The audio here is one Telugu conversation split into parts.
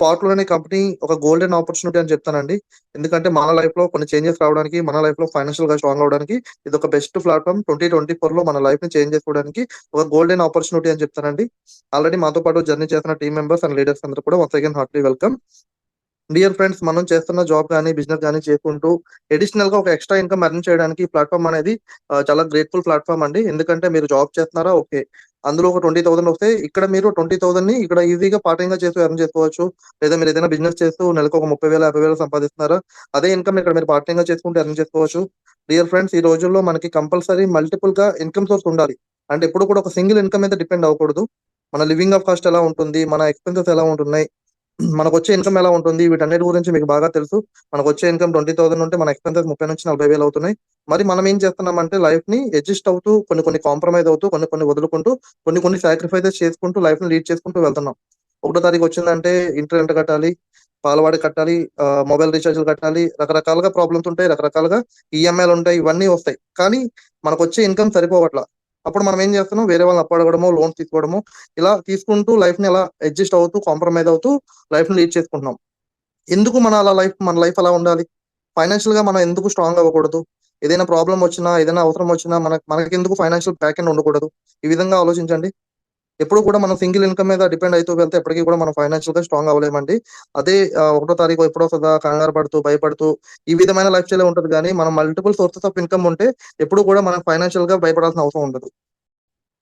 స్పాట్ లోనే కంపెనీ ఒక గోల్డెన్ ఆపర్చునిటీ అని చెప్తానండి. ఎందుకంటే మన లైఫ్ లో కొన్ని చేంజెస్ రావడానికి, మన లైఫ్ లో ఫైనాన్షియల్ గా స్ట్రాంగ్ అవడానికి ఇది ఒక బెస్ట్ ప్లాట్ఫామ్. 2024 లో మన లైఫ్ ని చేంజ్ చేసుకోవడానికి ఒక గోల్డెన్ ఆపర్చునిటీ అని చెప్తానండి. ఆల్రెడీ మాతో పాటు జర్నీ చేస్తున్న టీమ్ మెంబర్స్ అండ్ లీడర్స్ అందరూ కూడా once again heartly welcome. Dear friends, మనం చేస్తున్న జాబ్ కానీ బిజినెస్ కానీ చేసుకుంటూ అడిషనల్ గా ఒక ఎక్స్ట్రా ఇన్కమ్ ఎర్న్ చేయడానికి ఈ ప్లాట్ఫామ్ అనేది చాలా గ్రేట్ఫుల్ ప్లాట్ఫామ్ అండి. ఎందుకంటే మీరు జాబ్ చేస్తున్నారా, ఓకే, అందులో ఒక 20,000 వస్తే ఇక్కడ మీరు 20,000 ని ఇక్కడ ఈజీగా పార్ట్ టైం గా చేస్తూ ఎర్న్ చేసుకోవచ్చు. లేదా మీరు ఏదైనా బిజినెస్ చేస్తూ నెలకు ఒక 30,000 50,000 సంపాదిస్తున్నారా, అదే ఇన్కమ్ ఇక్కడ మీరు పార్ట్ టైం గా చేసుకుంటూ ఎర్న్ చేసుకోవచ్చు. డియర్ ఫ్రెండ్స్, ఈ రోజుల్లో మనకి కంపల్సరీ మల్టిపుల్ గా ఇన్కమ్ సోర్స్ ఉండాలి. అంటే ఎప్పుడు కూడా ఒక సింగిల్ ఇన్కమ్ మీద డిపెండ్ అవ్వకూడదు. మన లివింగ్ ఆఫ్ కాస్ట్ ఎలా ఉంటుంది, మన ఎక్స్పెన్సెస్ ఎలా ఉంటున్నాయి, మనకొచ్చే ఇన్కమ్ ఎలా ఉంటుంది, వీటన్నిటి గురించి మీకు బాగా తెలుసు. మనకొచ్చే ఇన్కమ్ 20,000 ఉంటే మన ఎక్స్పెన్సెస్ 30,000-40,000 అవుతున్నాయి. మరి మనం ఏం చేస్తున్నామంటే లైఫ్ ని అడ్జస్ట్ అవుతూ కొన్ని కాంప్రమైజ్ అవుతూ కొన్ని వదులుకుంటూ కొన్ని సాక్రిఫైసెస్ చేసుకుంటూ లైఫ్ ని లీడ్ చేసుకుంటూ వెళ్తున్నాం. 1వ తారీఖు వచ్చిందంటే ఇంటి రెంట్ కట్టాలి, పాలవాడి కట్టాలి, మొబైల్ రీఛార్జ్లు కట్టాలి, రకరకాలుగా ప్రాబ్లమ్స్ ఉంటాయి, రకరకాలుగా ఈఎంఐలు ఉంటాయి, ఇవన్నీ వస్తాయి. కానీ మనకొచ్చే ఇన్కమ్ సరిపోవట్ల. అప్పుడు మనం ఏం చేస్తున్నాం, వేరే వాళ్ళని అప్పడగడమో లోన్స్ తీసుకోవడమో, ఇలా తీసుకుంటూ లైఫ్ ని ఎలా అడ్జస్ట్ అవుతూ కాంప్రమైజ్ అవుతూ లైఫ్ ని లీడ్ చేసుకుంటున్నాం. ఎందుకు మన లైఫ్ అలా ఉండాలి? ఫైనాన్షియల్ గా మనం ఎందుకు స్ట్రాంగ్ అవ్వకూడదు? ఏదైనా ప్రాబ్లమ్ వచ్చినా, ఏదైనా అవసరం వచ్చినా మనకెందుకు ఫైనాన్షియల్ బ్యాక్ ఎండ్ ఉండకూడదు? ఈ విధంగా ఆలోచించండి. ఎప్పుడు కూడా మనం సింగిల్ ఇన్కమ్ మీద డిపెండ్ అయితూ వెళ్తే ఎప్పటికీ కూడా మనం ఫైనాన్షియల్ గా స్ట్రాంగ్ అవ్వలేమండి. అదే 1వ తారీఖు ఎప్పుడు వస్తదా కంగారు పడుతూ, భయపడుతూ ఈ విధమైన లైఫ్ స్టైలే ఉంటది గానీ, మనం మల్టిపుల్ సోర్సెస్ ఆఫ్ ఇన్కమ్ ఉంటే ఎప్పుడు కూడా మనం ఫైనాన్షియల్ గా భయపడాల్సిన అవసరం ఉండదు.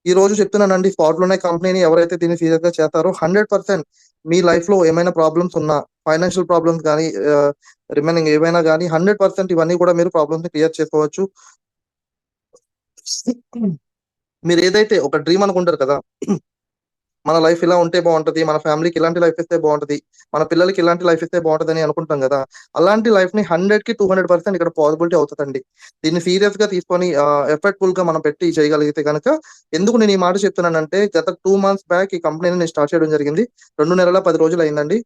ఈ రోజు చెప్తున్నానండి, స్పాట్ లోనే కంపెనీని ఎవరైతే దీన్ని సీరియస్ గా చేస్తారో 100% మీ లైఫ్ లో ఏమైనా ప్రాబ్లమ్స్ ఉన్నా, ఫైనాన్షియల్ ప్రాబ్లమ్స్ కానీ, రిమైనింగ్ ఏవైనా కానీ 100% ఇవన్నీ కూడా మీరు ప్రాబ్లమ్స్ ని క్లియర్ చేసుకోవచ్చు. మీరు ఏదైతే ఒక డ్రీమ్ అనుకుంటారు కదా, మన లైఫ్ ఇలా ఉంటే బాగుంటది, మన ఫ్యామిలీకి ఇలాంటి లైఫ్ ఇస్తే బాగుంటది, మన పిల్లలకి ఇలాంటి లైఫ్ ఇస్తే బాగుంటదని అనుకుంటాం కదా, అలాంటి లైఫ్ ని 100కి 200% ఇక్కడ పాసిబిలిటీ అవుతుందండి. దీన్ని సీరియస్ గా తీసుకొని ఎఫర్ట్ఫుల్ గా మనం పెట్టి చేయగలిగితే కనుక, ఎందుకు నేను ఈ మాట చెప్తున్నానంటే గత 2 మంత్స్ బ్యాక్ ఈ కంపెనీని నేను స్టార్ట్ చేయడం జరిగింది. 2 నెలల 10 రోజులు అయిందండి.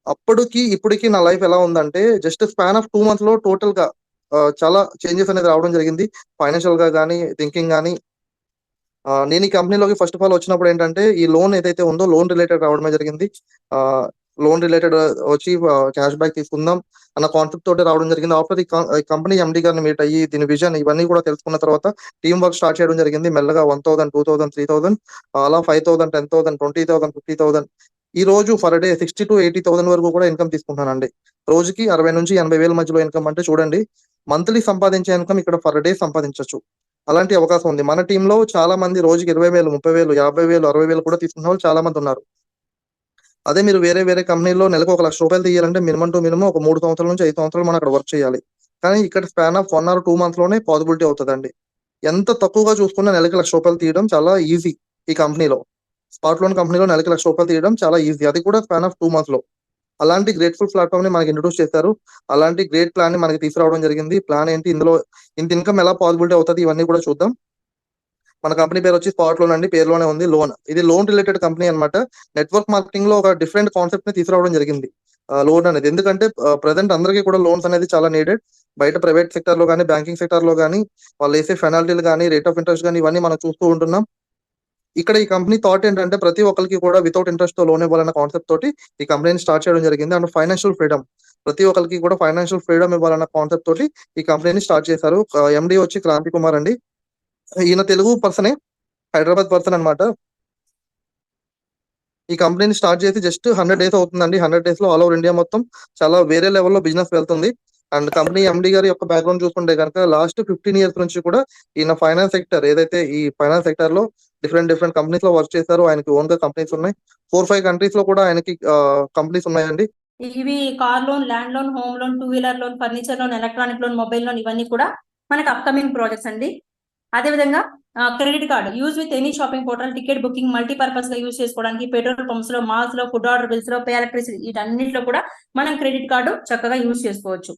అప్పటికి ఇప్పటికి నా లైఫ్ ఎలా ఉందంటే జస్ట్ స్పాన్ ఆఫ్ 2 మంత్స్ లో టోటల్ గా చాలా చేంజెస్ అనేది రావడం జరిగింది. ఫైనాన్షియల్ గా గానీ, థింకింగ్ గానీ. నేను ఈ కంపెనీలోకి ఫస్ట్ ఆఫ్ ఆల్ వచ్చినప్పుడు ఏంటంటే, ఈ లోన్ ఏదైతే ఉందో లోన్ రిలేటెడ్ రావడమే జరిగింది. ఆహ్, లోన్ రిలేటెడ్ వచ్చి క్యాష్ బ్యాక్ తీసుకుందాం అన్న కాన్సెప్ట్ తోటి రావడం జరిగింది. ఆఫ్టర్ ఈ కంపెనీ ఎండీ గారిని మీట్ అయ్యి దీని విజన్ ఇవన్నీ కూడా తెలుసుకున్న తర్వాత టీమ్ వర్క్ స్టార్ట్ చేయడం జరిగింది. మెల్లగా 1,000, 2,000, 3,000 అలా 5,000, 10,000, 20,000, 50,000 ఈ రోజు పర్ డే 60,000-80,000 వరకు కూడా ఇన్కమ్ తీసుకుంటున్నానండి. రోజుకి 60,000-80,000 మధ్యలో ఇన్కమ్ అంటే చూడండి, మంత్లీ సంపాదించే ఇన్కమ్ ఇక్కడ పర్ డే సంపాదించొచ్చు. అలాంటి అవకాశం ఉంది. మన టీమ్‌లో చాలా మంది రోజుకి 20,000, 30,000, 50,000, 60,000 కూడా తీసుకున్న వాళ్ళు చాలా మంది ఉన్నారు. అదే మీరు వేరే కంపెనీలో నెలకు ఒక రూ. 1,00,000 తీయాలంటే మినిమమ్ టు మినిమమ్ ఒక 3 సంవత్సరాల నుంచి 5 సంవత్సరాలు మనం అక్కడ వర్క్ చేయాలి. కానీ ఇక్కడ స్పాన్ ఆఫ్ 1 ఆర్ 2 మంత్స్ లోనే పాసిబిలిటీ అవుతదండి. ఎంత తక్కువగా చూసుకున్నా నెలకి రూ. 1,00,000 తీయడం చాలా ఈజీ ఈ కంపెనీలో. స్పాట్ లోన్ కంపెనీలో నెలకి రూ. 1,00,000 తీయడం చాలా ఈజీ. అది కూడా స్పాన్ ఆఫ్ 2 మంత్స్ లో. అలాంటి గ్రేట్‌ఫుల్ ప్లాట్‌ఫార్మ్‌ని మనకి ఇంట్రొడ్యూస్ చేశారు. అలాంటి గ్రేట్ ప్లాన్‌ని మనకి తీసుకురావడం జరిగింది. ప్లాన్ ఏంటి, ఇందులో ఇంత ఇన్కమ్ ఎలా పాసిబిలిటీ అవుతది, ఇవన్నీ కూడా చూద్దాం. మన కంపెనీ పేరొచ్చి స్పాట్ లోన్ అండి. పేరులోనే ఉంది లోన్. ఇది లోన్ రిలేటెడ్ కంపెనీ అన్నమాట. నెట్వర్క్ మార్కెటింగ్ లో ఒక డిఫరెంట్ కాన్సెప్ట్‌ని తీసుకురావడం జరిగింది. లోన్ అనేది. ఎందుకంటే ప్రెజెంట్ అందరికీ కూడా లోన్స్ అనేది చాలా నీడెడ్. బయట ప్రైవేట్ సెక్టార్‌లో గాని, బ్యాంకింగ్ సెక్టార్‌లో గాని వాళ్ళేసే పెనాల్టీలు గాని, రేట్ ఆఫ్ ఇంట్రెస్ట్ గాని ఇవన్నీ మనం చూస్తూ ఉంటున్నాం. ఇక్కడ ఈ కంపెనీ థాట్ ఏంటంటే ప్రతి ఒక్కళ్ళకి కూడా వితౌట్ ఇంట్రెస్ట్‌తో లోన్ ఇవ్వాలన్న కాన్సెప్ట్ తోటి ఈ కంపెనీని స్టార్ట్ చేయడం జరిగింది. And financial freedom. ప్రతి ఒక్కళ్ళకి కూడా ఫైనాన్షియల్ ఫ్రీడమ్ ఇవ్వాలన్న కాన్సెప్ట్ తోటి ఈ కంపెనీని స్టార్ట్ చేశారు. ఎండీ వచ్చి క్రాంతి కుమార్ అండి. ఈయన తెలుగు పర్సనే. హైదరాబాద్ పర్సన్ అన్నమాట. ఈ కంపెనీని స్టార్ట్ చేసి జస్ట్ 100 డేస్ అవుతుందండి. 100 డేస్ లో ఆల్ ఓవర్ ఇండియా మొత్తం చాలా వేరే లెవెల్‌లో బిజినెస్ వెళ్తుంది. అండ్ కంపెనీ ఎండీ గారి యొక్క బ్యాక్‌గ్రౌండ్ చూసుకుంటే గనక లాస్ట్ 15 ఇయర్స్ నుంచి కూడా ఈయన ఫైనాన్స్ సెక్టర్ ఏదైతే ఈ ఫైనాన్స్ సెక్టార్‌లో డిఫరెంట్ కంపెనీస్‌లో వర్క్ చేశారు. ఆయనకి ఓన్‌గా కంపెనీస్ ఉన్నాయి. 4, 5 కంట్రీస్‌లో కూడా ఆయనకి కంపెనీస్ ఉన్నాయండి. ఇవి car loan, land loan, home loan, 2 wheeler loan, furniture loan, electronic loan, mobile loan ఇవన్నీ కూడా మనకి అప్కమింగ్ ప్రాజెక్ట్స్ అండి. అదేవిధంగా credit card use with any shopping portal, ticket booking, multipurpose గా యూజ్ చేసుకోవడానికి పెట్రోల్ పంప్స్ లో, మాల్స్ లో, ఫుడ్ ఆర్డర్ బిల్స్ లో, పే ఎలక్ట్రిసిటీ వీటన్నిటిలో కూడా మనం క్రెడిట్ కార్డు చక్కగా యూజ్ చేసుకోవచ్చు.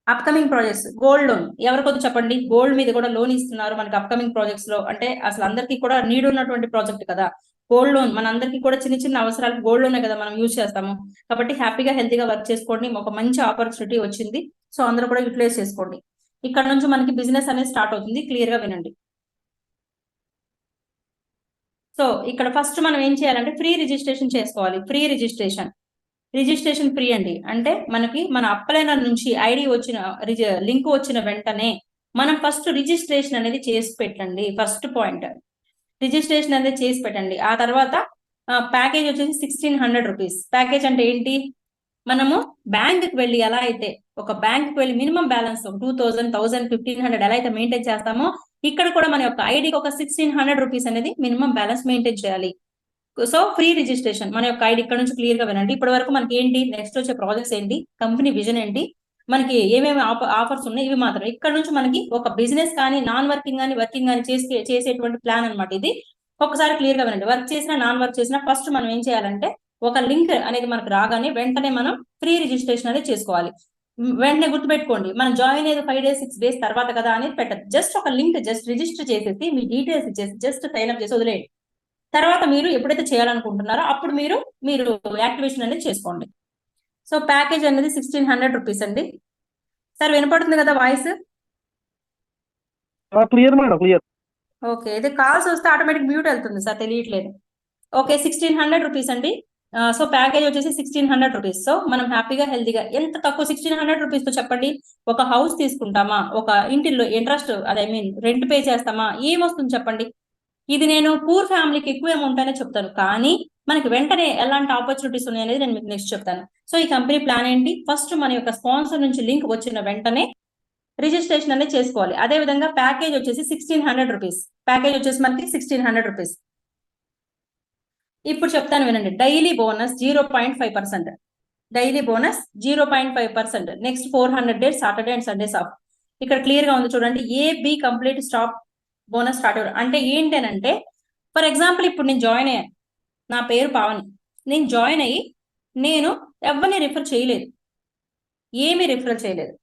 అప్కమింగ్ ప్రాజెక్ట్స్ గోల్డ్ లోన్ ఎవరికొద్దు చెప్పండి. గోల్డ్ మీద కూడా లోన్ ఇస్తున్నారు మనకి అప్కమింగ్ ప్రాజెక్ట్స్ లో. అంటే అసలు అందరికీ కూడా నీడ్ ఉన్నటువంటి ప్రాజెక్ట్ కదా గోల్డ్ లోన్. మనందరికీ కూడా చిన్న చిన్న అవసరాలకు గోల్డ్ లోనే కదా మనం యూజ్ చేస్తాము. కాబట్టి హ్యాపీగా హెల్తీగా వర్క్ చేసుకోండి. ఒక మంచి ఆపర్చునిటీ వచ్చింది. సో అందరూ కూడా యూటిలైజ్ చేసుకోండి. ఇక్కడ నుంచి మనకి బిజినెస్ అనేది స్టార్ట్ అవుతుంది. క్లియర్ గా వినండి. సో ఇక్కడ ఫస్ట్ మనం ఏం చేయాలంటే ఫ్రీ రిజిస్ట్రేషన్ చేసుకోవాలి. ఫ్రీ రిజిస్ట్రేషన్ ఫ్రీ అండి. అంటే మనకి మన అప్లైనర్ నుంచి ఐడి వచ్చిన లింక్ వచ్చిన వెంటనే మనం ఫస్ట్ రిజిస్ట్రేషన్ అనేది చేసి పెట్టండి. ఫస్ట్ పాయింట్ రిజిస్ట్రేషన్ అనేది చేసి పెట్టండి. ఆ తర్వాత ప్యాకేజ్ వచ్చేసి 1600 రూపీస్. ప్యాకేజ్ అంటే ఏంటి, మనము బ్యాంకుకి వెళ్ళి ఎలా అయితే ఒక బ్యాంకుకి వెళ్ళి మినిమం బ్యాలెన్స్ 2000, 1000, 1500 ఎలా అయితే మెయింటైన్ చేస్తామో ఇక్కడ కూడా మన యొక్క ఐడికి ఒక 1600 రూపీస్ అనేది మినిమం బ్యాలెన్స్ మెయింటైన్ చేయాలి. సో ఫ్రీ రిజిస్ట్రేషన్ మన యొక్క ఐడి ఇక్కడ నుంచి క్లియర్ గా వినండి. ఇప్పటి వరకు మనకి ఏంటి, నెక్స్ట్ వచ్చే ప్రాజెక్ట్స్ ఏంటి, కంపెనీ విజన్ ఏంటి, మనకి ఏమేమి ఆఫర్స్ ఉన్నాయి, ఇవి మాత్రం. ఇక్కడ నుంచి మనకి ఒక బిజినెస్ కానీ నాన్ వర్కింగ్ కానీ వర్కింగ్ కానీ చేసేటువంటి ప్లాన్ అనమాట ఇది. ఒకసారి క్లియర్ గా వినండి. వర్క్ చేసినా నాన్ వర్క్ చేసినా ఫస్ట్ మనం ఏం చేయాలంటే ఒక లింక్ అనేది మనకు రాగానే వెంటనే మనం ఫ్రీ రిజిస్ట్రేషన్ అనేది చేసుకోవాలి. వెంటనే గుర్తుపెట్టుకోండి, మనం జాయిన్ అయ్యేది 5 days 6 days తర్వాత కదా అనేది పెట్టదు. జస్ట్ ఒక లింక్ జస్ట్ రిజిస్టర్ చేసేసి మీ డీటెయిల్స్ ఇచ్చేసి జస్ట్ సైన్ అప్ చేసి వదిలేయండి. తర్వాత మీరు ఎప్పుడైతే చేయాలనుకుంటున్నారో అప్పుడు మీరు యాక్టివేషన్ అనేది చేసుకోండి. సో ప్యాకేజ్ అనేది 1600 రూపీస్ అండి. సార్ వినపడుతుంది కదా voice? Clear madam, clear. Okay, ఇది కాల్స్ వస్తే ఆటోమేటిక్ మ్యూట్ వెళ్తుంది సార్, తెలియట్లేదు. ఓకే, 1600 రూపీస్ అండి. సో ప్యాకేజ్ వచ్చేసి 1600 రూపీస్. సో మనం హ్యాపీగా హెల్తీగా ఎంత తక్కువ 1600 రూపీస్ తో చెప్పండి, ఒక హౌస్ తీసుకుంటామా, ఒక ఇంటిలో ఇంట్రెస్ట్ అదే రెంట్ పే చేస్తామా, ఏమొస్తుంది చెప్పండి. ఇది నేను పూర్ ఫ్యామిలీకి ఎక్కువ అమౌంట్ అనే చెప్తాను, కానీ మనకి వెంటనే ఎలాంటి ఆపర్చునిటీస్ ఉన్నాయి అనేది నేను మీకు నెక్స్ట్ చెప్తాను. సో ఈ కంపెనీ ప్లాన్ ఏంటి, ఫస్ట్ మన యొక్క స్పాన్సర్ నుంచి లింక్ వచ్చిన వెంటనే రిజిస్ట్రేషన్ అనేది చేసుకోవాలి. అదే విధంగా ప్యాకేజ్ వచ్చేసి 1600 రూపీస్. ప్యాకేజ్ వచ్చేసి మనకి 1600 రూపీస్. ఇప్పుడు చెప్తాను వినండి. Daily bonus 0.5%. Daily bonus 0.5%. Next 400 days Saturday and Sundays of. ఇక్కడ క్లియర్ గా ఉంది చూడండి. AB complete stop bonus start అవ్వడం అంటే ఏంటనంటే, ఫర్ ఎగ్జాంపుల్ ఇప్పుడు నేను జాయిన్ అయ్యాను, నా పేరు పావని, నేను జాయిన్ అయ్యి నేను ఎవరిని రిఫర్ చేయలేదు, ఏమీ రిఫర్ చేయలేదు.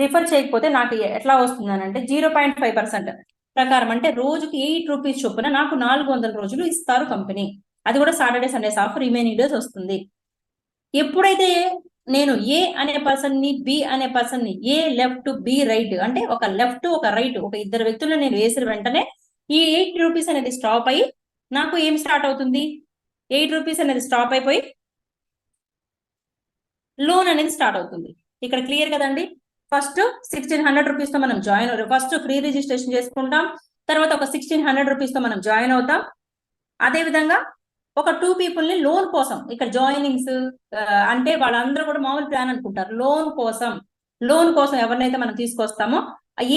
రిఫర్ చేయకపోతే నాకు ఎట్లా వస్తుందనంటే 0.5% ప్రకారం అంటే రోజుకి 8 రూపీస్ చొప్పున నాకు 400 రోజులు ఇస్తారు కంపెనీ. అది కూడా Saturday Sundays of remaining days వస్తుంది. ఎప్పుడైతే నేను ఏ అనే పర్సన్ ని బి అనే పర్సన్ ని ఏ లెఫ్ట్ బి రైట్ అంటే ఒక లెఫ్ట్ ఒక రైట్ ఒక ఇద్దరు వ్యక్తులను నేను వేసిన వెంటనే ఈ 8 రూపీస్ అనేది స్టాప్ అయ్యి నాకు ఏం స్టార్ట్ అవుతుంది, 8 రూపీస్ అనేది స్టాప్ అయిపోయి లోన్ అనేది స్టార్ట్ అవుతుంది. ఇక్కడ క్లియర్ కదండి. ఫస్ట్ 1600 రూపీస్ తో మనం జాయిన్ ఫస్ట్ ఫ్రీ రిజిస్ట్రేషన్ చేసుకుంటాం, తర్వాత ఒక 1600 రూపీస్ తో మనం జాయిన్ అవుతాం. అదే విధంగా ఒక 2 people ని లోన్ కోసం, ఇక్కడ జాయినింగ్స్ అంటే వాళ్ళందరూ కూడా మామూలు ప్లాన్ అనుకుంటారు. లోన్ కోసం ఎవరినైతే మనం తీసుకొస్తామో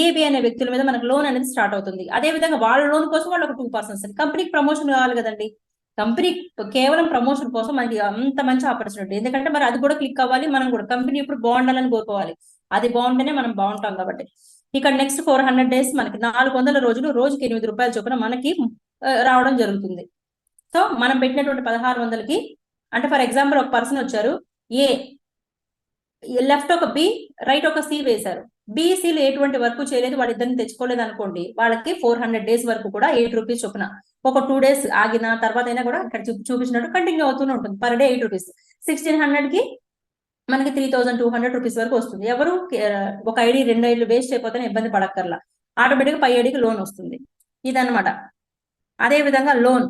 ఏబి అనే వ్యక్తుల మీద మనకు లోన్ అనేది స్టార్ట్ అవుతుంది. అదే విధంగా వాళ్ళ లోన్ కోసం వాళ్ళు ఒక 2%. కంపెనీకి ప్రమోషన్ కావాలి కదండి, కంపెనీ కేవలం ప్రమోషన్ కోసం మనకి అంత మంచి ఆపర్చునిటీ. ఎందుకంటే మరి అది కూడా క్లిక్ అవ్వాలి, మనం కూడా కంపెనీ ఇప్పుడు బాగుండాలని కోరుకోవాలి. అది బాగుంటేనే మనం బాగుంటాం కాబట్టి. ఇక్కడ నెక్స్ట్ 400 days మనకి 400 రోజులు రోజుకి 8 రూపాయల చొప్పున మనకి రావడం జరుగుతుంది. సో మనం పెట్టినటువంటి 1600కి అంటే ఫర్ ఎగ్జాంపుల్ ఒక పర్సన్ వచ్చారు, ఏ లెఫ్ట్ ఒక బి రైట్ ఒక సి వేశారు. బీసీలు ఎటువంటి వర్క్ చేయలేదు, వాళ్ళిద్దరిని తెచ్చుకోలేదు అనుకోండి, వాళ్ళకి 400 days వరకు కూడా 8 రూపీస్ చొప్పున ఒక 2 days ఆగిన తర్వాత అయినా కూడా ఇక్కడ చూపించినట్టు కంటిన్యూ అవుతూనే ఉంటుంది. Per day 8 rupees. 1600 కి మనకి 3200 రూపీస్ వరకు వస్తుంది. ఎవరు ఒక ఐడి 2 ఐడీలు వేస్ట్ అయిపోతేనే ఇబ్బంది పడక్కర్లా, ఆటోమేటిక్ పై ఐడికి లోన్ వస్తుంది. ఇదన్నమాట. అదే విధంగా లోన్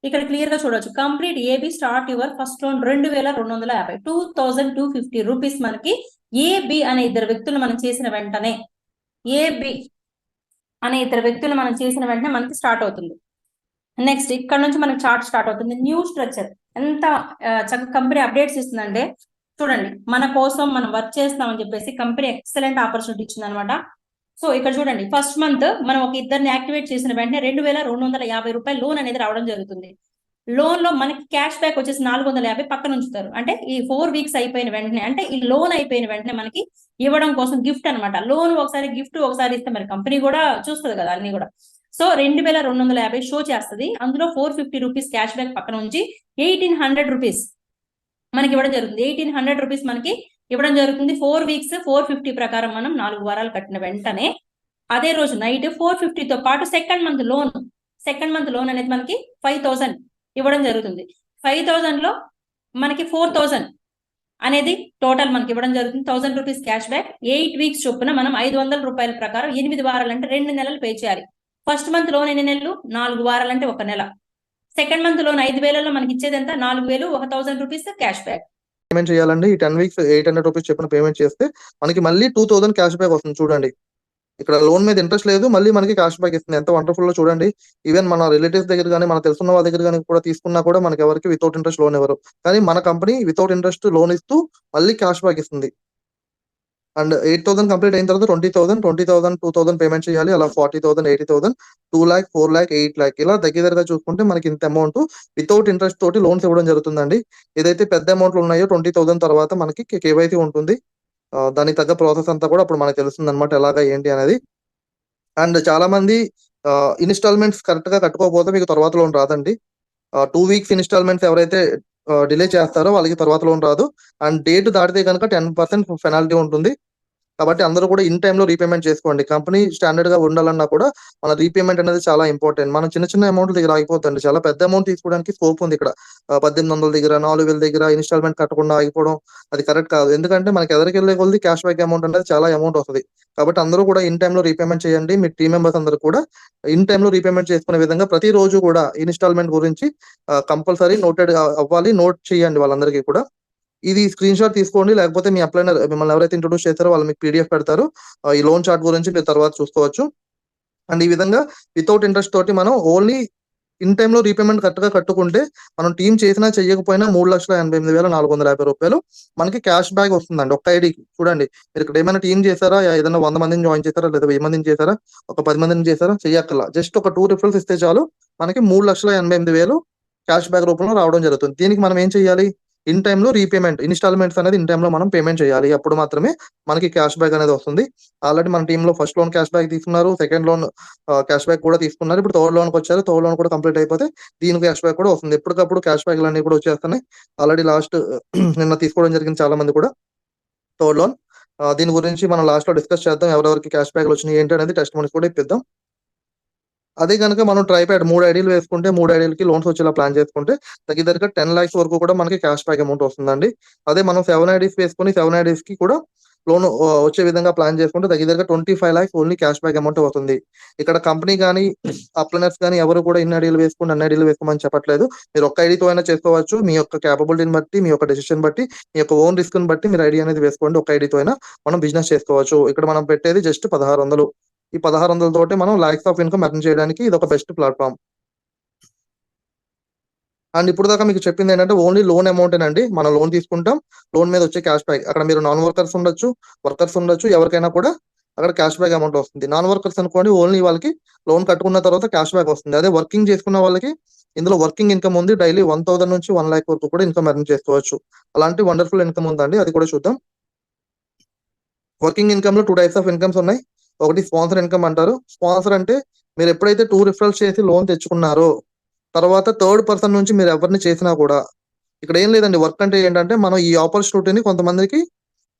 ఇక్కడ క్లియర్ గా చూడొచ్చు. Complete AB start your first loan 2250 2250 rupees మనకి ఏబి అనే ఇద్దరు వ్యక్తులు మనం చేసిన వెంటనే మనకి స్టార్ట్ అవుతుంది. నెక్స్ట్ ఇక్కడ నుంచి మనకి చార్ట్ స్టార్ట్ అవుతుంది. న్యూ స్ట్రక్చర్ ఎంత చక్కగా కంపెనీ అప్డేట్స్ ఇస్తుందంటే చూడండి, మన కోసం మనం వర్క్ చేస్తామని చెప్పేసి కంపెనీ ఎక్సలెంట్ ఆపర్చునిటీ ఇచ్చింది అనమాట. సో ఇక్కడ చూడండి, ఫస్ట్ మంత్ మనం ఒక ఇద్దరిని యాక్టివేట్ చేసిన వెంటనే 2250 రూపాయలు లోన్ అనేది రావడం జరుగుతుంది. లోన్ లో మనకి క్యాష్ బ్యాక్ వచ్చేసి 450 పక్కన ఉంచుతారు. అంటే ఈ 4 weeks అయిపోయిన వెంటనే, అంటే ఈ లోన్ అయిపోయిన వెంటనే మనకి ఇవ్వడం కోసం గిఫ్ట్ అనమాట. లోన్ ఒకసారి గిఫ్ట్ ఒకసారి ఇస్తే మరి కంపెనీ కూడా చూస్తుంది కదా అన్ని కూడా. సో 2250 షో చేస్తుంది. అందులో 450 రూపీస్ క్యాష్ బ్యాక్ పక్కన ఉంచి 1800 రూపీస్ మనకి ఇవ్వడం జరుగుతుంది. 1800 రూపీస్ మనకి ఇవ్వడం జరుగుతుంది. 4 weeks 450 ప్రకారం మనం 4 వారాలు కట్టిన వెంటనే అదే రోజు నైట్ 450 తో పాటు సెకండ్ మంత్ లోన్ అనేది మనకి 5000 ఇవ్వడం జరుగుతుంది. 5000 లో మనకి 4000 అనేది టోటల్ మనకి ఇవ్వడం జరుగుతుంది. 1000 రూపీస్ క్యాష్ బ్యాక్. 8 weeks చొప్పున మనం 500 రూపాయల ప్రకారం 8 వారాలు అంటే 2 నెలలు పే చేయాలి. ఫస్ట్ మంత్ లోన్ ఎన్ని నెలలు? 4 వారాలు అంటే 1 నెల. సెకండ్ మంత్ లోన్ 5,000లో మనకి ఇచ్చేది ఎంత? 4,000, 1,000 రూపీస్ క్యాష్ బ్యాక్. పేమెంట్ చేయాలండి. ఈ 10 వీక్స్ 800 రూపీస్ చొప్పున పేమెంట్ చేస్తే మనకి మళ్ళీ 2,000 క్యాష్ బ్యాక్ వస్తుంది చూడండి. ఇక్కడ లోన్ మీద ఇంట్రెస్ట్ లేదు. మళ్ళీ మనకి క్యాష్ బ్యాక్ ఇస్తుంది. ఎంత వండర్‌ఫుల్లో చూడండి. ఈవెన్ మన రిలేటివ్స్ దగ్గర గాని, మనకు తెలిసిన వాళ్ళ దగ్గర గాని కూడా తీసుకున్నా కూడా మనకి ఎవరికీ వితౌట్ ఇంట్రెస్ట్ లోన్ ఇవ్వరు. కానీ మన కంపెనీ వితౌట్ ఇంట్రెస్ట్ లోన్ ఇస్తూ మళ్ళీ క్యాష్ బ్యాక్ ఇస్తుంది. అండ్ 8,000 కంప్లీట్ అయిన తర్వాత 20,000, 20,000, 2,000 పేమెంట్ చేయాలి. అలా 40,000, 80,000, 2,00,000, 4,00,000, 8,00,000 ఇలా దగ్గరగా చూసుకుంటే మనకి ఇంత అమౌంట్ వితౌట్ ఇంట్రెస్ట్ తోటి లోన్స్ ఇవ్వడం జరుగుతుందండి. ఏదైతే పెద్ద అమౌంట్లు ఉన్నాయో 20,000 తర్వాత మనకి కేవైసీ ఉంటుంది. దానికి తగ్గ ప్రాసెస్ అంతా కూడా అప్పుడు మనకు తెలుస్తుందన్నమాట ఎలాగా ఏంటి అనేది. అండ్ చాలా మంది ఇన్‌స్టాల్‌మెంట్స్ కరెక్ట్‌గా కట్టుకోకపోతే మీకు తర్వాత లోన్ రాదండి. 2 వీక్స్ ఇన్‌స్టాల్‌మెంట్స్ ఎవరైతే డిలే చేస్తారో వాళ్ళకి తర్వాత లోన్ రాదు. అండ్ డేట్ దాటితే గనక 10% పెనాల్టీ ఉంటుంది. కాబట్టి అందరూ కూడా ఇన్ టైమ్‌లో రీపేమెంట్ చేసుకోండి. కంపెనీ స్టాండర్డ్‌గా ఉండాలన్నా కూడా మన రీపేమెంట్ అనేది చాలా ఇంపార్టెంట్. మనం చిన్న చిన్న అమౌంట్ల దగ్గర ఆగిపోద్దండి. చాలా పెద్ద అమౌంట్ తీసుకోవడానికి స్కోప్ ఉంది ఇక్కడ. 1,800 దగ్గర, 4,000 దగ్గర ఇన్‌స్టాల్‌మెంట్ కట్టకుండా ఆగిపోవడం అది కరెక్ట్ కాదు. ఎందుకంటే మనకి ఎదరికెళ్ళే కొద్దీ క్యాష్ బ్యాక్ అమౌంట్ అనేది చాలా అమౌంట్ వస్తది. కాబట్టి అందరూ కూడా ఇన్ టైమ్‌లో రీపేమెంట్ చేయండి. మీ టీమ్ మెంబర్స్ అందరూ కూడా ఇన్ టైమ్‌లో రీపేమెంట్ చేసుకునే విధంగా ప్రతిరోజు కూడా ఇన్‌స్టాల్‌మెంట్ గురించి కంపల్సరీ నోటెడ్ అవ్వాలి. నోట్ చేయండి వాళ్ళందరికీ కూడా. ఇది స్క్రీన్‌షాట్ తీసుకోండి. లేకపోతే మీ అప్లైనర్ మిమ్మల్ని ఎవరైతే ఇంట్రొడ్యూస్ చేసారో వాళ్ళు మీకు పీడీఎఫ్ పెడతారు. ఈ లోన్ చార్ట్ గురించి మీరు తర్వాత చూసుకోవచ్చు. అండ్ ఈ విధంగా వితౌట్ ఇంట్రెస్ట్ తోటి మనం ఓన్లీ ఇన్ టైమ్‌లో రీపేమెంట్ కరెక్ట్‌గా కట్టుకుంటే మనం టీమ్ చేసినా చెయ్యకపోయినా రూ. 3,88,450 మనకి క్యాష్ బ్యాక్ వస్తుందండి. ఒక్క ఐడీకి. చూడండి మీరు ఇక్కడ ఏమైనా టీమ్ చేసారా? ఏదైనా 100 మందిని జాయిన్ చేసారా? లేదా 1000 మందిని చేసారా? ఒక 10 మందిని చేసారా? చెయ్యక్కర్లా. జస్ట్ ఒక 2 రిఫరల్స్ ఇస్తే చాలు మనకి 3,88,000 క్యాష్ బ్యాక్ రూపంలో రావడం జరుగుతుంది. దీనికి మనం ఏం చేయాలి? ఇన్ టైమ్‌లో రీపేమెంట్ ఇన్‌స్టాల్‌మెంట్స్ అనేది ఇన్ టైమ్‌లో మనం పేమెంట్ చేయాలి. అప్పుడు మాత్రమే మనకి క్యాష్ బ్యాక్ అనేది వస్తుంది. ఆల్రెడీ మన టీమ్‌లో ఫస్ట్ లోన్ క్యాష్ బ్యాక్ తీసుకున్నారు. సెకండ్ లోన్ క్యాష్ బ్యాక్ కూడా తీసుకున్నారు. ఇప్పుడు థర్డ్ లోన్‌కొచ్చారు. థర్డ్ లోన్ కూడా కంప్లీట్ అయిపోతే దీనికి క్యాష్ బ్యాక్ కూడా వస్తుంది. ఎప్పటికప్పుడు క్యాష్ బ్యాక్‌లన్నీ కూడా వచ్చేస్తున్నాయి. ఆల్రెడీ లాస్ట్ నిన్న తీసుకోవడం జరిగింది చాలా మంది కూడా థర్డ్ లోన్. దీని గురించి మనం లాస్ట్‌లో డిస్కస్ చేద్దాం. ఎవరెవరికి క్యాష్ బ్యాక్‌లు వచ్చినాయి ఏంటి అనేది టెస్టిమోనీస్ కూడా ఇప్పిద్దాం. అదే గనుక మనం ట్రైప్యాడ్ 3 ఐడీలు వేసుకుంటే 3 ఐడీలకి లోన్స్ వచ్చేలా ప్లాన్ చేసుకుంటే దగ్గరగా 10,00,000 వరకు కూడా మనకి క్యాష్ బ్యాక్ అమౌంట్ వస్తుందండి. అదే మనం 7 ఐడీస్ వేసుకొని 7 ఐడీస్‌కి కూడా లోన్ వచ్చే విధంగా ప్లాన్ చేసుకుంటే దగ్గరగా 25,00,000 ఓన్లీ క్యాష్ బ్యాక్ అమౌంట్ అవుతుంది. ఇక్కడ కంపెనీ గాని, అప్లైనర్స్ గాని ఎవరు కూడా ఇన్ని ఐడీలు వేసుకోండి, అన్ని ఐడీలు వేసుకోమని చెప్పట్లేదు. మీరు ఒక్క ఐడీతో అయినా చేసుకోవచ్చు. మీ యొక్క కేపబిలిటీని బట్టి, మీ యొక్క డెసిషన్ బట్టి, మీ యొక్క ఓన్ రిస్క్‌ని బట్టి మీరు ఐడీ అనేది వేసుకోండి. ఒక్క ఐడీతో అయినా మనం బిజినెస్ చేసుకోవచ్చు. ఇక్కడ మనం పెట్టేది జస్ట్ 1,600. ఈ 1,600 తోటి మనం లాక్స్ ఆఫ్ ఇన్‌కమ్ ఎర్న్ చేయడానికి ఇదొక బెస్ట్ ప్లాట్‌ఫార్మ్. అండ్ ఇప్పుడు దాకా మీకు చెప్పిందేంటంటే ఓన్లీ లోన్ అమౌంటేనండి. మనం లోన్ తీసుకుంటాం. లోన్ మీద వచ్చే క్యాష్ బ్యాక్. అక్కడ మీరు నాన్ వర్కర్స్ ఉండొచ్చు, వర్కర్స్ ఉండొచ్చు. ఎవరికైనా కూడా అక్కడ క్యాష్ బ్యాక్ అమౌంట్ వస్తుంది. నాన్ వర్కర్స్ అనుకోండి ఓన్లీ వాళ్ళకి లోన్ కట్టుకున్న తర్వాత క్యాష్ బ్యాక్ వస్తుంది. అదే వర్కింగ్ చేసుకున్న వాళ్ళకి ఇందులో వర్కింగ్ ఇన్‌కమ్ ఉంది. డైలీ 1,000 నుంచి 1,00,000 వరకు కూడా ఇన్‌కమ్ ఎర్న్ చేసుకోవచ్చు. అలాంటి వండర్‌ఫుల్ ఇన్‌కమ్ ఉందండి. అది కూడా చూద్దాం. వర్కింగ్ ఇన్‌కమ్‌లో 2 టైప్స్ ఆఫ్ ఇన్‌కమ్స్ ఉన్నాయి. ఒకటి స్పాన్సర్ ఇన్‌కమ్ అంటారు. స్పాన్సర్ అంటే మీరు ఎప్పుడైతే 2 రిఫరల్స్ చేసి లోన్ తెచ్చుకున్నారో, తర్వాత థర్డ్ పర్సన్ నుంచి మీరు ఎవరిని చేసినా కూడా ఇక్కడ ఏం లేదండి. వర్క్ అంటే ఏంటంటే మనం ఈ ఆపర్చునిటీని కొంతమందికి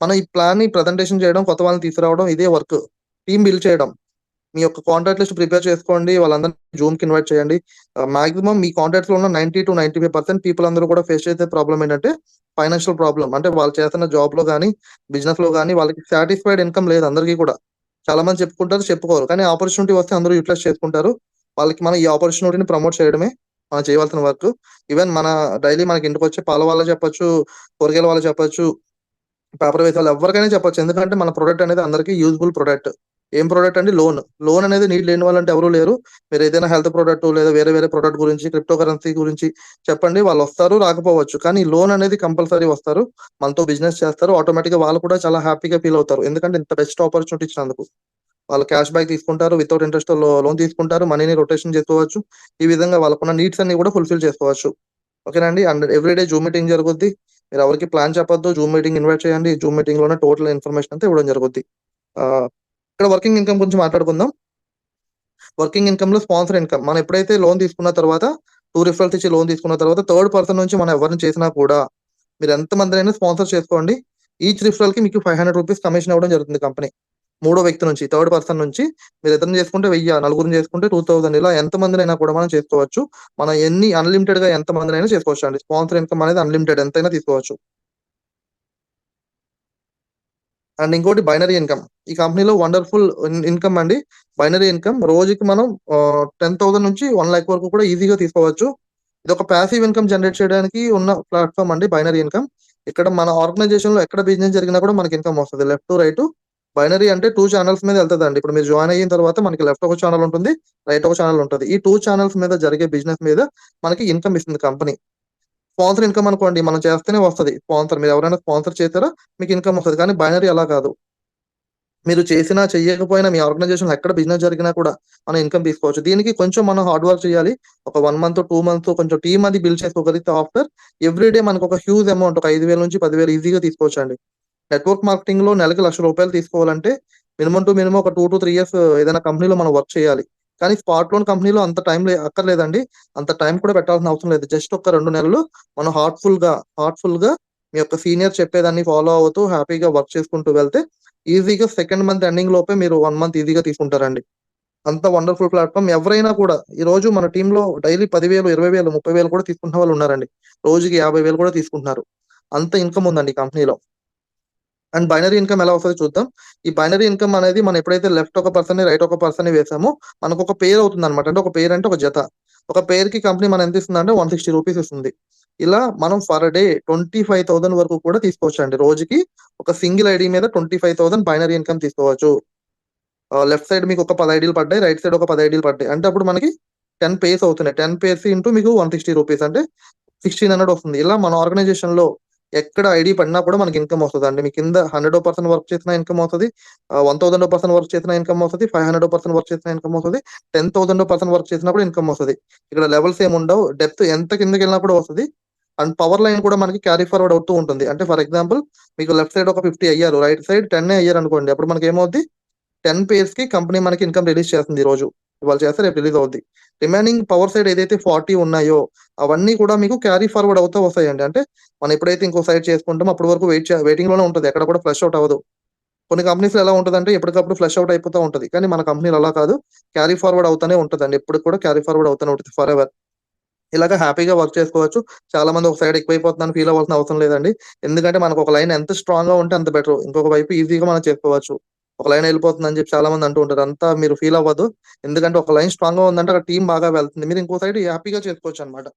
మనం ఈ ప్లాన్‌ని ప్రెజెంటేషన్ చేయడం, కొత్త వాళ్ళని తీసుకురావడం ఇదే వర్క్. టీమ్ బిల్డ్ చేయడం. మీ యొక్క కాంటాక్ట్ లిస్ట్ ప్రిపేర్ చేసుకోండి. వాళ్ళందరిని జూమ్‌కి ఇన్వైట్ చేయండి. మాక్సిమం మీ కాంటాక్ట్స్‌లో ఉన్న 90-95% పీపుల్ అందరూ కూడా ఫేస్ చేసే ప్రాబ్లమ్ ఏంటంటే ఫైనాన్షియల్ ప్రాబ్లమ్. అంటే వాళ్ళు చేస్తున్న జాబ్‌లో గాని, బిజినెస్‌లో గాని వాళ్ళకి సాటిస్ఫైడ్ ఇన్‌కమ్ లేదు అందరికీ కూడా. చాలా మంది చెప్పుకుంటారు, చెప్పుకోరు. కానీ ఆపర్చునిటీ వస్తే అందరూ యుటిలైజ్ చేసుకుంటారు. వాళ్ళకి మనం ఈ ఆపర్చునిటీని ప్రమోట్ చేయడమే మనం చేయవలసిన వర్క్. ఈవెన్ మన డైలీ మనకి ఇంటికొచ్చే పాల వాళ్ళే చెప్పొచ్చు, కూరగాయల వాళ్ళు చెప్పొచ్చు, పేపర్ వేసే వాళ్ళు ఎవ్వరికైనా చెప్పొచ్చు. ఎందుకంటే మన ప్రొడక్ట్ అనేది అందరికీ యూజ్‌ఫుల్ ప్రొడక్ట్. ఏం ప్రొడక్ట్ అండి? లోన్. లోన్ అనేది నీడ్ లేని వాళ్ళంటే ఎవరు లేరు. మీరు ఏదైనా హెల్త్ ప్రొడక్ట్ లేదా వేరే వేరే ప్రొడక్ట్ గురించి, క్రిప్టో కరెన్సీ గురించి చెప్పండి. వాళ్ళొస్తారు, రాకపోవచ్చు. కానీ లోన్ అనేది కంపల్సరీ వస్తారు. మనతో బిజినెస్ చేస్తారు. ఆటోమేటిక్‌గా వాళ్ళు కూడా చాలా హ్యాపీగా ఫీల్ అవుతారు. ఎందుకంటే ఇంత బెస్ట్ ఆపర్చునిటీ ఇచ్చినందుకు. వాళ్ళు క్యాష్ బ్యాక్ తీసుకుంటారు. వితౌట్ ఇంట్రెస్ట్‌తో లోన్ తీసుకుంటారు. మనీని రొటేషన్ చేసుకోవచ్చు. ఈ విధంగా వాళ్ళకున్న నీడ్స్ అన్ని కూడా ఫుల్‌ఫిల్ చేసుకోవచ్చు. ఓకేనా అండి. అండ్ ఎవ్రీడే జూమ్ మీటింగ్ జరుగుద్ది. మీరెవరికీ ప్లాన్ చెప్పొద్దు. జూమ్ మీటింగ్ ఇన్వైట్ చేయండి. జూమ్ మీటింగ్‌లోనే టోటల్ ఇన్ఫర్మేషన్ అంతా ఇవ్వడం జరుగుద్ది. ఇక్కడ వర్కింగ్ ఇన్‌కమ్ గురించి మాట్లాడుకుందాం. వర్కింగ్ ఇన్‌కమ్‌లో స్పాన్సర్ ఇన్‌కమ్. మనం ఎప్పుడైతే లోన్ తీసుకున్న తర్వాత 2 రిఫరల్స్ ఇచ్చి లోన్ తీసుకున్న తర్వాత థర్డ్ పర్సన్ నుంచి మనం ఎవరిని చేసినా కూడా మీరు ఎంత మందినైనా స్పాన్సర్ చేసుకోండి. ఈచ్ రిఫరల్‌కి మీకు రూ. 500 కమిషన్ ఇవ్వడం జరుగుతుంది కంపెనీ. మూడో వ్యక్తి నుంచి, థర్డ్ పర్సన్ నుంచి మీరు ఇద్దరిని చేసుకుంటే 1000, నలుగురిని చేసుకుంటే 2,000 ఇలా ఎంత మందినైనా కూడా మనం చేసుకోవచ్చు. మనం అన్‌లిమిటెడ్‌గా ఎంత మందినైనా చేసుకోవచ్చండి. స్పాన్సర్ ఇన్‌కమ్ అనేది అన్‌లిమిటెడ్ ఎంతైనా తీసుకోవచ్చు. అండ్ ఇంకోటి బైనరీ ఇన్‌కమ్. ఈ కంపెనీలో వండర్‌ఫుల్ ఇన్‌కమ్ అండి. బైనరీ ఇన్‌కమ్ రోజుకి మనం 10,000 నుంచి 1,00,000 వరకు కూడా ఈజీగా తీసుకోవచ్చు. ఇది ఒక ప్యాసివ్ ఇన్కమ్ జనరేట్ చేయడానికి ఉన్న ప్లాట్ఫామ్ అండి బైనరీ ఇన్కమ్. ఇక్కడ మన ఆర్గనైజేషన్ లో ఎక్కడ బిజినెస్ జరిగినా కూడా మనకి ఇన్కమ్ వస్తుంది. లెఫ్ట్ టు రైట్ బైనరీ అంటే 2 ఛానల్స్ మీద వెళ్తదండి. ఇప్పుడు మీరు జాయిన్ అయిన తర్వాత మనకి లెఫ్ట్ ఒక ఛానల్ ఉంటుంది. రైట్ ఒక ఛానల్ ఉంటది. ఈ 2 ఛానల్స్ మీద జరిగే బిజినెస్ మీద మనకి ఇన్కమ్ ఇస్తుంది కంపెనీ. స్పాన్సర్ ఇన్కమ్ అనుకోండి మనం చేస్తేనే వస్తది. మీరు ఎవరైనా స్పాన్సర్ చేసారా మీకు ఇన్కమ్ వస్తది. కానీ బైనరీ అలా కాదు. మీరు చేసినా చెయ్యకపోయినా మీ ఆర్గనైజేషన్‌లో ఎక్కడ బిజినెస్ జరిగినా కూడా మనం ఇన్కమ్ తీసుకోవచ్చు. దీనికి కొంచెం మనం హార్డ్ వర్క్ చేయాలి. ఒక 1 మంత్, 2 మంత్స్ కొంచెం టీమ్ అది బిల్డ్ చేసుకోగలిగితే ఆఫ్టర్ ఎవ్రీ డే మనకొక హ్యూజ్ అమౌంట్ ఒక 5,000 నుంచి 10,000 ఈజీగా తీసుకోవచ్చండి. నెట్వర్క్ మార్కెటింగ్‌లో నెలకి రూ. 1,00,000 తీసుకోవాలంటే మినిమమ్ టు మినిమమ్ ఒక 2-3 ఇయర్స్ ఏదైనా కంపెనీలో మనం వర్క్ చేయాలి. కానీ స్పాట్ లోన్ కంపెనీలో అంత టైం అక్కర్లేదండి. అంత టైం కూడా పెట్టాల్సిన అవసరం లేదు. జస్ట్ ఒక 2 నెలలు మనం హార్ట్‌ఫుల్‌గా మీ యొక్క సీనియర్ చెప్పేదాన్ని ఫాలో అవుతూ హ్యాపీగా వర్క్ చేసుకుంటూ వెళ్తే ఈజీగా సెకండ్ మంత్ ఎండింగ్ లోపే మీరు 1 మంత్ ఈజీగా తీసుకుంటారండి. అంత వండర్‌ఫుల్ ప్లాట్‌ఫార్మ్. ఎవరైనా కూడా ఈరోజు మన టీమ్‌లో డైలీ 10,000, 20,000, 30,000 కూడా తీసుకుంటున్న వాళ్ళు ఉన్నారండి. రోజుకి 50,000 కూడా తీసుకుంటున్నారు. అంత ఇన్కమ్ ఉందండి ఈ కంపెనీలో. అండ్ బైనరీ ఇన్కమ్ ఎలా వస్తదో చూద్దాం. ఈ బైనరీ ఇన్కమ్ అనేది మనం ఎప్పుడైతే లెఫ్ట్ ఒక పర్సన్‌ని, రైట్ ఒక పర్సన్‌ని వేసామో మనకొక పేర్ అవుతుందన్నమాట. అంటే ఒక పేర్ అంటే ఒక జత. ఒక పేర్‌కి కంపెనీ మనం ఎంత ఇస్తుందంటే రూ. 160 ఇస్తుంది. ఇలా మనం పర్ డే 25,000 వరకు కూడా తీసుకోవచ్చండి. రోజుకి ఒక సింగిల్ ఐడీ మీద 25,000 బైనరీ ఇన్కమ్ తీసుకోవచ్చు. లెఫ్ట్ సైడ్ మీకు ఒక 10 ఐడీలు పడ్డాయి. రైట్ సైడ్ ఒక 10 ఐడీలు పడ్డాయి. అంటే అప్పుడు మనకి 10 పేర్స్ అవుతున్నాయి. 10 పేర్స్ ఇంటూ మీకు రూ. 160 అంటే 1,600 వస్తుంది. ఇలా మన ఆర్గనైజేషన్‌లో ఎక్కడ ఐడీ పడినా కూడా మనకి ఇన్కమ్ వస్తదండి. మీ కింద 100% వర్క్ చేసినా ఇన్కమ్ వస్తది. 1000% వర్క్ చేసినా ఇన్కమ్ వస్తది. 500% వర్క్ చేసినా ఇన్కమ్ వస్తది. 10,000% వర్క్ చేసినా కూడా ఇన్కమ్ వస్తది. ఇక్కడ లెవెల్స్ ఏముండవు. డెప్త్ ఎంత కిందకెళ్ళినా కూడా వస్తది. అండ్ పవర్ లైన్ కూడా మనకి క్యారీ ఫార్వర్డ్ అవుతూ ఉంటుంది. అంటే ఫర్ ఎగ్జాంపుల్ మీకు లెఫ్ట్ సైడ్ ఒక 50 అయ్యారు. Right side 10 అయ్యారనుకోండి. అప్పుడు మనకేమవుద్ది 10 పేర్స్‌కి కంపెనీ మనకి ఇన్కమ్ రిలీజ్ చేస్తుంది ఈరోజు. ఇవాళ చేస్తే రేపు రిలీజ్ అవుద్ది. రిమైనింగ్ పవర్ సైడ్ ఏదైతే 40 ఉన్నాయో అవన్నీ కూడా మీకు క్యారీ ఫార్వర్డ్ అవుతా వస్తాయండి. అంటే మనం ఎప్పుడైతే ఇంకో సైడ్ చేసుకుంటామో అప్పటి వరకు వెయిటింగ్‌లోనే ఉంటది. ఎక్కడ కూడా ఫ్లష్ ఔట్ అవ్వదు. కొన్ని కంపెనీస్‌లో ఎలా ఉంటదంటే ఎప్పటికప్పుడు ఫ్లష్ ఔట్ అయిపోతా ఉంటది. కానీ మన కంపెనీలో అలా కాదు. క్యారీ ఫార్వర్డ్ అవుతానే ఉంటదండి. ఎప్పటికి కూడా క్యారీ ఫార్వర్డ్ అవుతూనే ఉంటది ఫరెవర్. ఇలాగ హ్యాపీగా వర్క్ చేసుకోవచ్చు. చాలా మంది ఒక సైడ్ ఎక్కువైపోతుందని ఫీల్ అవ్వాల్సిన అవసరం లేదండి. ఎందుకంటే మనకు ఒక లైన్ ఎంత స్ట్రాంగ్‌గా ఉంటే అంత బెటరు. ఇంకొక వైపు ఈజీగా మనం చేసుకోవచ్చు. ఒక లైన్ ఎళ్ళిపోతుందని చెప్పి చాలా మంది అంటూ ఉంటారు. అంతా మీరు ఫీల్ అవ్వద్దు. ఎందుకంటే ఒక లైన్ స్ట్రాంగ్‌గా ఉందంటే అక్కడ టీమ్ బాగా వెళ్తుంది. మీరు ఇంకో సైడ్ హ్యాపీగా చేసుకోవచ్చనమాట.